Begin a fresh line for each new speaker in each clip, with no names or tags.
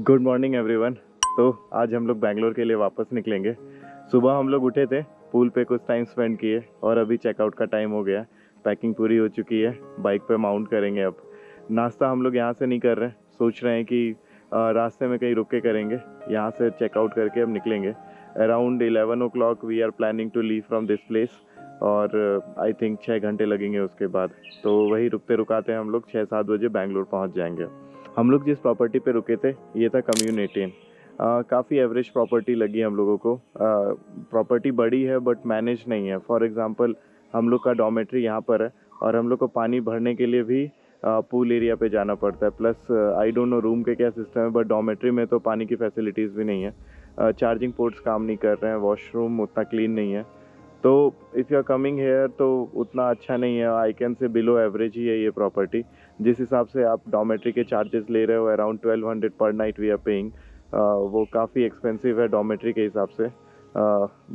Good morning everyone. तो आज हम लोग बैंगलोर के लिए वापस निकलेंगे। सुबह हम लोग उठे थे, पूल पे कुछ टाइम स्पेंड किए और अभी चेकआउट का टाइम हो गया। पैकिंग पूरी हो चुकी है, बाइक पे माउंट करेंगे। अब नाश्ता हम लोग यहाँ से नहीं कर रहे, सोच रहे हैं कि रास्ते में कहीं रुक के करेंगे। यहाँ से चेकआउट करके अब निकलेंगे। Around 11 o'clock we are planning to leave from this place और आई थिंक 6 घंटे लगेंगे उसके बाद। तो वही रुकते रुकाते हम लोग 6-7 बजे बैंगलोर पहुँच जाएंगे। हम लोग जिस प्रॉपर्टी पे रुके थे ये था कम्युनिटी। काफ़ी एवरेज प्रॉपर्टी लगी हम लोगों को। प्रॉपर्टी बड़ी है बट मैनेज नहीं है। फॉर एग्जांपल हम लोग का डॉर्मेट्री यहाँ पर है और हम लोग को पानी भरने के लिए भी पूल एरिया पे जाना पड़ता है। Plus I don't know room के क्या सिस्टम है, बट डॉर्मेट्री में तो पानी की फैसिलिटीज़ भी नहीं है। चार्जिंग पोर्ट्स काम नहीं कर रहे हैं, वॉशरूम उतना क्लीन नहीं है। तो if you are coming here तो उतना अच्छा नहीं है। I can say below average ही है ये प्रॉपर्टी। जिस हिसाब से आप डॉर्मेट्री के चार्जेस ले रहे हो, अराउंड 1200 पर नाइट वी आर पेइंग, वो काफ़ी एक्सपेंसिव है डॉर्मेट्री के हिसाब से।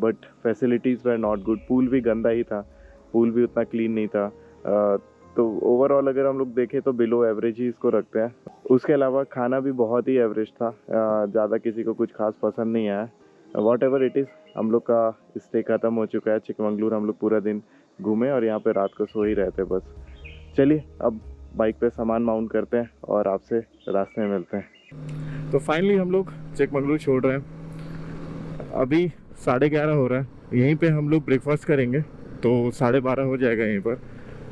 But facilities were not good. Pool भी गंदा ही था, पूल भी उतना क्लीन नहीं था। तो ओवरऑल अगर हम लोग देखें तो बिलो एवरेज ही इसको रखते हैं। उसके अलावा खाना भी बहुत ही एवरेज था, ज़्यादा किसी को कुछ खास पसंद नहीं आया। वॉट एवर इट इज़, हम लोग का स्टे ख़त्म हो चुका है। चिकमंगलुरु हम लोग पूरा दिन घूमे और यहाँ पे रात को सो ही रहते बस। चलिए अब बाइक पे सामान माउंट करते हैं और आपसे रास्ते में मिलते हैं। तो फाइनली हम लोग चिकमंगलुरु छोड़ रहे हैं। अभी 11:30 हो रहा है। यहीं पे हम लोग ब्रेकफास्ट करेंगे तो 12:30 हो जाएगा यहीं पर।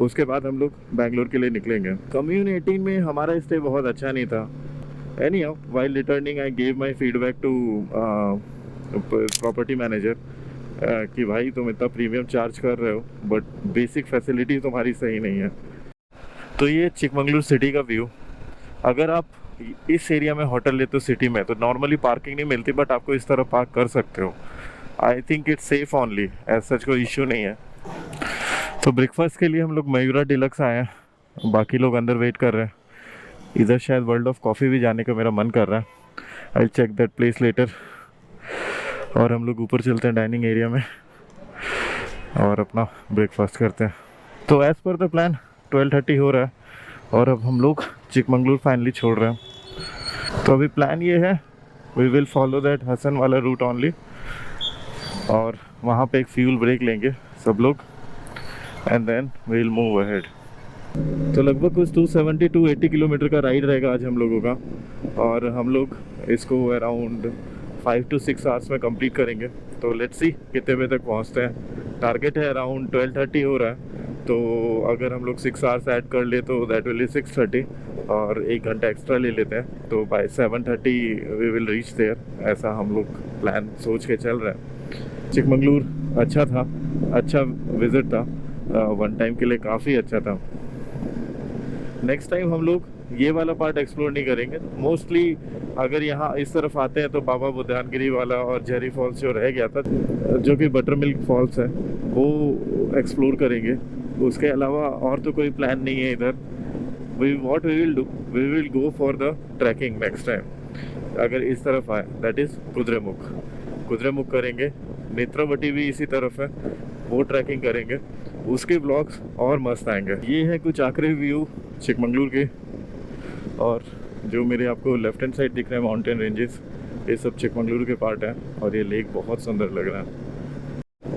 उसके बाद हम लोग बैंगलोर के लिए निकलेंगे। कम्यून 18 में हमारा स्टे बहुत अच्छा नहीं था। Anyhow, while returning I gave my feedback to property manager कि भाई तुम इतना प्रीमियम चार्ज कर रहे हो बट बेसिक फैसिलिटी तुम्हारी सही नहीं है। तो ये चिकमंगलुरु सिटी का व्यू। अगर आप इस एरिया में होटल लेते हो सिटी में तो नॉर्मली पार्किंग नहीं मिलती, बट आपको इस तरह पार्क कर सकते हो। I think it's safe only, as such कोई इश्यू नहीं है। तो ब्रेकफास्ट के लिए हम लोग मयूरा डिलक्स आए हैं, बाकी लोग अंदर वेट कर रहे हैं। इधर शायद वर्ल्ड ऑफ कॉफ़ी भी जाने का मेरा मन कर रहा है। I check that place later. और हम लोग ऊपर चलते हैं डाइनिंग एरिया में और अपना ब्रेकफास्ट करते हैं। तो एज़ पर द प्लान 12:30 हो रहा है और अब हम लोग चिकमंगलुरु फाइनली छोड़ रहे हैं। तो अभी प्लान ये है, we will follow that Hassan वाला रूट ओनली और वहाँ पे एक फ्यूल ब्रेक लेंगे सब लोग and then we will move ahead. तो लगभग कुछ 270-280 किलोमीटर का राइड रहेगा आज हम लोगों का और हम लोग इसको अराउंड 5 to 6 आवर्स में कंप्लीट करेंगे। तो लेट्स सी कितने बजे तक पहुंचते हैं। टारगेट है अराउंड 12:30 हो रहा है, तो अगर हम लोग 6 आवर्स ऐड कर ले तो दैट विल बी 6:30 और 1 घंटा एक्स्ट्रा ले लेते हैं तो by 7:30 we will reach there. ऐसा हम लोग प्लान सोच के चल रहे हैं। चिकमंगलुरु अच्छा था, अच्छा विज़िट था, वन टाइम के लिए काफ़ी अच्छा था। नेक्स्ट टाइम हम लोग ये वाला पार्ट एक्सप्लोर नहीं करेंगे। मोस्टली अगर यहाँ इस तरफ आते हैं तो बाबा बुद्धानगिरी वाला और जेरी फॉल्स जो रह गया था, जो कि बटर मिल्क फॉल्स है, वो एक्सप्लोर करेंगे। उसके अलावा और तो कोई प्लान नहीं है इधर। We will do, we will go for the trekking next time. अगर इस तरफ आए दैट इज़ कुद्रेमुख करेंगे। नेत्रावती भी इसी तरफ है, वो ट्रैकिंग करेंगे। उसके व्लॉग्स और मस्त आएंगे। ये है कुछ आखिरी व्यू चिकमंगलुरु के, और जो मेरे आपको लेफ्ट हैंड साइड दिख रहे हैं माउंटेन रेंजेस, ये सब चिकमंगलुरु के पार्ट हैं और ये लेक बहुत सुंदर लग रहा है।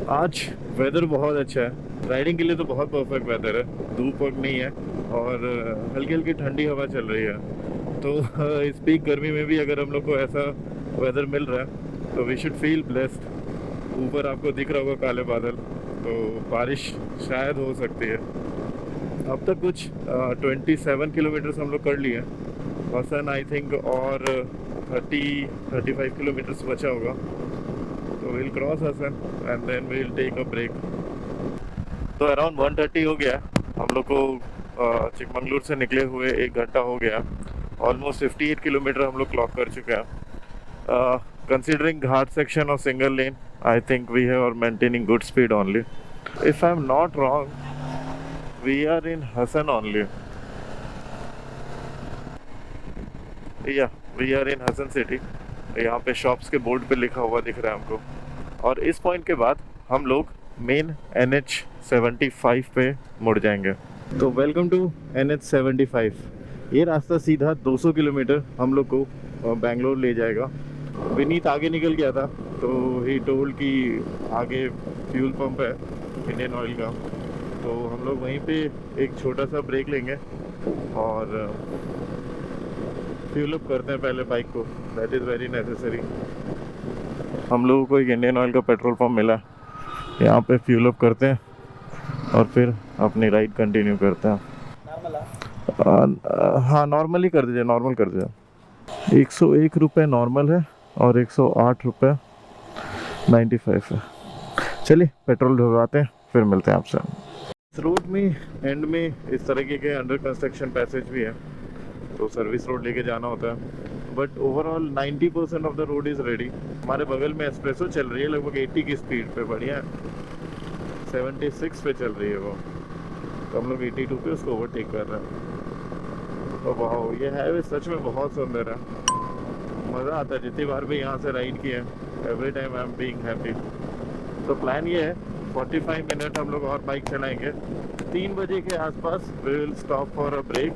आज वेदर बहुत अच्छा है, राइडिंग के लिए तो बहुत परफेक्ट वेदर है। धूप वक्त नहीं है और हल्की हल्की ठंडी हवा चल रही है। तो इस पीक गर्मी में भी अगर हम लोग को ऐसा वेदर मिल रहा है तो वी शुड फील ब्लेस्ड। ऊपर आपको दिख रहा होगा काले बादल, तो बारिश शायद हो सकती है। अब तक कुछ 27 किलोमीटर्स हम लोग कर लिए। हसन आई थिंक और 30-35 किलोमीटर्स बचा होगा। तो will cross Hassan and then will take a break. तो अराउंड 1:30 हो गया हम लोग को चिकमंगलुरु से निकले हुए। 1 घंटा हो गया। ऑलमोस्ट 58 किलोमीटर हम लोग क्लॉक कर चुके हैं। कंसिडरिंग घाट सेक्शन और single lane, I think we are maintaining good speed only. If I'm not wrong, we are in Hassan only. Yeah, we are in Hassan city. यहाँ पे शॉप्स के board पे लिखा हुआ दिख रहा है हमको। और इस पॉइंट के बाद हम लोग मेन NH75 पे मुड़ जाएंगे। तो वेलकम टू NH75। ये रास्ता सीधा 200 किलोमीटर हम लोग को बेंगलोर ले जाएगा। विनीत आगे निकल गया था, तो ही टोल्ड कि आगे फ्यूल पंप है इंडियन ऑयल का, तो हम लोग वहीं पे एक छोटा सा ब्रेक लेंगे और फ्यूल अप करते हैं पहले बाइक को। That is very necessary. हम लोगों को एक इंडियन ऑयल का पेट्रोल पंप मिला, यहाँ पे फ्यूल अप करते हैं और फिर अपनी राइड कंटिन्यू करते हैं। हाँ नॉर्मल ही कर दीजिए, नॉर्मल कर दीजिए। 101 रुपये नॉर्मल है और 108 रुपये 95 है। चलिए पेट्रोल ढलवाते हैं, फिर मिलते हैं आपसे। इस रोड में एंड में इस तरीके के अंडर कंस्ट्रक्शन पैसेज भी है, तो सर्विस रोड लेके जाना होता है। But overall 90% of the road is ready. हमारे बगल में एस्प्रेसो चल रही है लगभग 80 की स्पीड पे, बढ़िया है। 76 पे चल रही है वो, तो हम लोग 82 पे उसको ओवरटेक कर रहे हैं। तो वाह, ये हाईवे सच में बहुत सुंदर है, मज़ा आता है। जितनी बार भी यहाँ से राइड किया है, every time I am being happy. तो प्लान ये है 45 मिनट हम लोग और बाइक चलाएंगे। 3 बजे के आसपास we will stop for a break.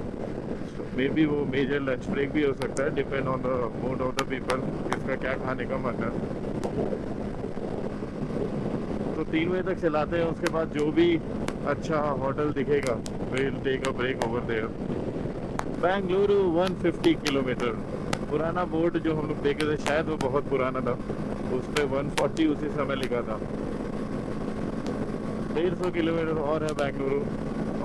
Maybe वो मेजर लंच ब्रेक भी हो सकता है, depend on the mood of the people, किसका क्या खाने का मन है। तो 3 बजे तक चलाते हैं, उसके बाद जो भी अच्छा होटल दिखेगा we will take a break over there. Bengaluru 150 kilometre. पुराना बोर्ड जो हम लोग देखे थे शायद वो बहुत पुराना था, उस पर 140 उसी समय लिखा था। 150 किलोमीटर और है बेंगलुरु,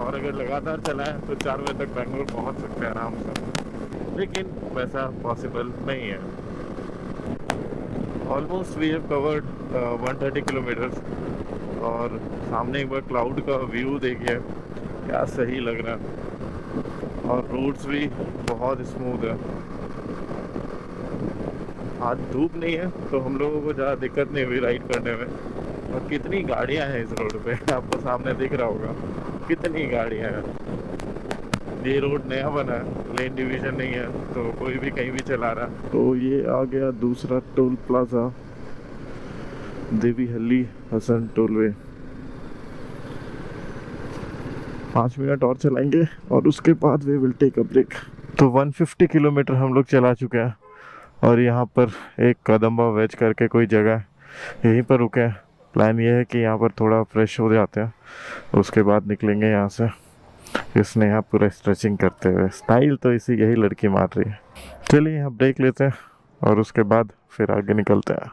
और अगर लगातार चलाएं तो 4 बजे तक बेंगलुरु पहुंच सकते हैं आराम से, लेकिन वैसा पॉसिबल नहीं है। Almost we have covered 130 kilometres, और सामने एक बार क्लाउड का व्यू देखिए, क्या सही लग रहा है। और रोड्स भी बहुत स्मूथ है। आज धूप नहीं है तो हम लोगों को ज़्यादा दिक्कत नहीं हुई राइड करने में। और कितनी गाड़ियां हैं इस रोड पे, आपको सामने दिख रहा होगा कितनी गाड़ियां हैं। ये रोड नया बना है, लेन डिवीजन नहीं है, तो कोई भी कहीं भी चला रहा है। तो ये आ गया दूसरा toll plaza, Devihalli Hassan tollway. 5 minute और चलाएंगे और उसके बाद we will take a break. तो 150 किलोमीटर हम लोग चला चुके हैं, और यहाँ पर एक कदम्बा वेज करके कोई जगह है, यहीं पर रुके हैं। प्लान ये है कि यहाँ पर थोड़ा फ्रेश हो जाते हैं, उसके बाद निकलेंगे यहाँ से। इसने यहाँ पूरा स्ट्रेचिंग करते हुए, स्टाइल तो इसी यही लड़की मार रही है। चलिए यहाँ ब्रेक लेते हैं और उसके बाद फिर आगे निकलते हैं।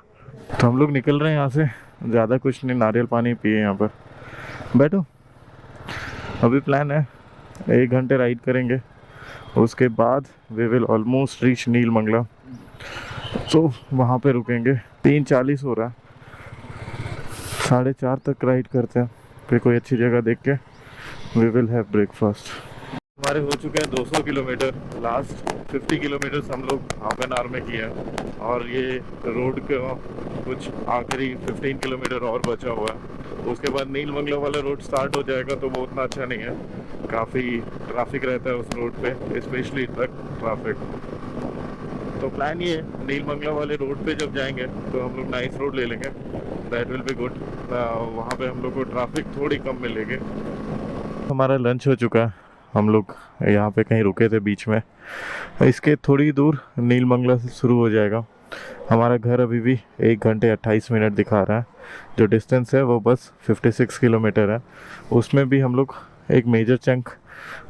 तो हम लोग निकल रहे हैं यहाँ से, ज़्यादा कुछ नहीं, नारियल पानी पिए यहाँ पर। बैठो। अभी प्लान है 1 घंटे राइड करेंगे, उसके बाद we will almost reach Nelamangala, तो वहाँ पे रुकेंगे। 3:40 हो रहा है, 4:30 तक राइड करते हैं, फिर कोई अच्छी जगह देख के वी विल हैव ब्रेकफास्ट। हमारे हो चुके हैं 200 किलोमीटर। लास्ट 50 किलोमीटर्स हम लोग हाफ एन आवर में किए हैं, और ये रोड का कुछ आखिरी 15 किलोमीटर और बचा हुआ है। उसके बाद नीलमंगला वाला रोड स्टार्ट हो जाएगा, तो वो उतना अच्छा नहीं है, काफ़ी ट्रैफिक रहता है उस रोड पे, स्पेशली ट्रक ट्रैफिक। तो प्लान ये है नीलमंगला वाले रोड पे जब जाएंगे तो हम लोग नाइस रोड ले लेंगे, दैट विल बी गुड। वहाँ पे हम लोग को ट्रैफिक थोड़ी कम मिलेगी। हमारा लंच हो चुका है, हम लोग यहाँ पे कहीं रुके थे बीच में। इसके थोड़ी दूर नीलमंगला से शुरू हो जाएगा। हमारा घर अभी भी 1 घंटे 28 मिनट दिखा रहा है। जो डिस्टेंस है वो बस 56 किलोमीटर है, उसमें भी हम लोग एक मेजर चंक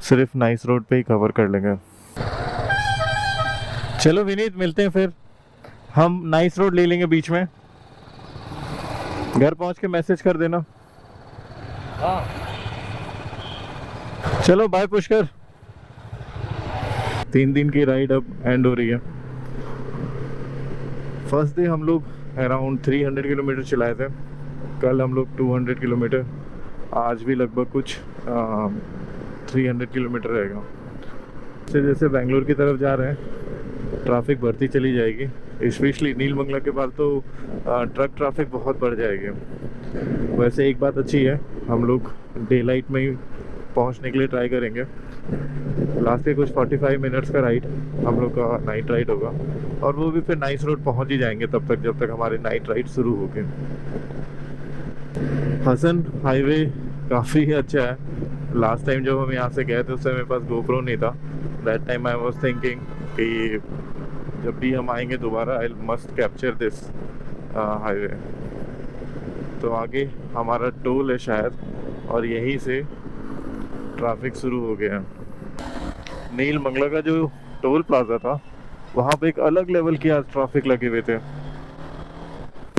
सिर्फ नाइस रोड पे ही कवर कर लेंगे। चलो विनीत, मिलते हैं फिर। हम नाइस रोड ले लेंगे बीच में, घर पहुंच के मैसेज कर देना।
हाँ
चलो बाय पुष्कर। 3 दिन की राइड अब एंड हो रही है। फर्स्ट डे हम लोग अराउंड 300 किलोमीटर चलाए थे, कल हम लोग 200 किलोमीटर, आज भी लगभग कुछ 300 किलोमीटर रहेगा। जैसे जैसे बेंगलोर की तरफ जा रहे हैं ट्रैफिक बढ़ती चली जाएगी, स्पेशली नीलमंगला के बाद तो ट्रक ट्रैफिक बहुत बढ़ जाएगी। वैसे एक बात अच्छी है, हम लोग डे लाइट में ही पहुंचने के लिए ट्राई करेंगे। लास्ट के कुछ 45 मिनट्स का राइड हम लोग का नाइट राइड होगा, और वो भी फिर नाइस रोड पहुंच ही जाएंगे तब तक, जब तक हमारी नाइट राइड शुरू होगी। हसन हाईवे काफ़ी अच्छा है। लास्ट टाइम जब हम यहाँ से गए थे उस समय मेरे पास गोप्रो नहीं था। That time I was thinking कि जब भी हम आएंगे दोबारा I must capture this highway. तो आगे हमारा टोल है शायद, और यहीं से ट्रैफिक शुरू हो गया। नीलमंगला का जो टोल प्लाजा था वहाँ पे एक अलग लेवल की आज ट्रैफिक लगे हुए थे।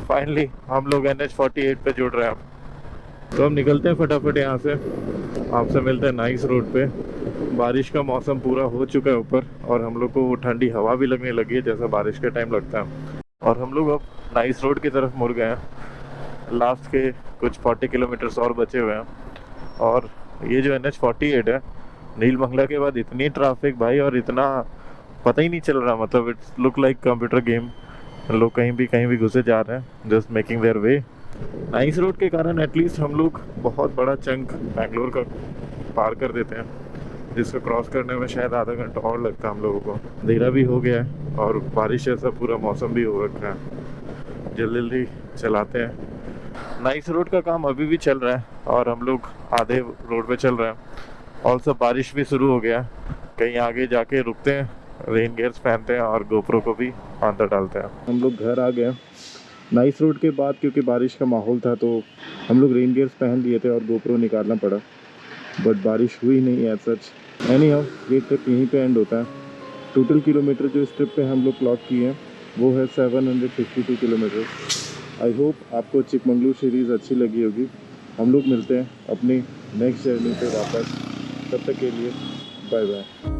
फाइनली हम लोग NH48 पे जुड़ रहे हैं अब। तो हम निकलते हैं फटाफट यहाँ से, आपसे मिलते हैं नाइस रोड पे। बारिश का मौसम पूरा हो चुका है ऊपर, और हम लोग को वो ठंडी हवा भी लगने लगी है जैसा बारिश के टाइम लगता है। और हम लोग अब नाइस रोड की तरफ मुड़ गए हैं। लास्ट के कुछ 40 किलोमीटर्स और बचे हुए हैं। और ये जो NH48 है, नीलमंगला के बाद इतनी ट्रैफिक भाई, और इतना पता ही नहीं चल रहा, मतलब it's look like computer game. लोग कहीं भी घुसे जा रहे हैं, just making their way. Nice road के कारण एटलीस्ट हम लोग बहुत बड़ा चंक बैंगलोर का पार कर देते हैं, जिसको क्रॉस करने में शायद आधा घंटा और लगता है हम लोगों को। अंधेरा भी हो गया है और बारिश जैसा पूरा मौसम भी हो रखा है। जल्दी जल्दी चलाते हैं। नाइस रोड का काम अभी भी चल रहा है और हम लोग आधे रोड पे चल रहे हैं। ऑल्सो बारिश भी शुरू हो गया है। कहीं आगे जाके रुकते हैं, रेन गियर्स पहनते हैं और गोप्रो को भी अंदर डालते हैं। हम लोग घर आ गए नाइस रोड के बाद, क्योंकि बारिश का माहौल था तो हम लोग रेन गियर्स पहन लिए थे और गोप्रो निकालना पड़ा, बट बारिश हुई नहीं एज सच। एनी हाउ ये ट्रिप यहीं पे एंड होता है। टोटल किलोमीटर जो इस ट्रिप पे हम लोग क्लॉक किए हैं वो है 752 किलोमीटर। आई होप आपको चिकमंगलूर सीरीज़ अच्छी लगी होगी। हम लोग मिलते हैं अपनी नेक्स्ट जर्नी पे वापस, तब तक के लिए बाय बाय।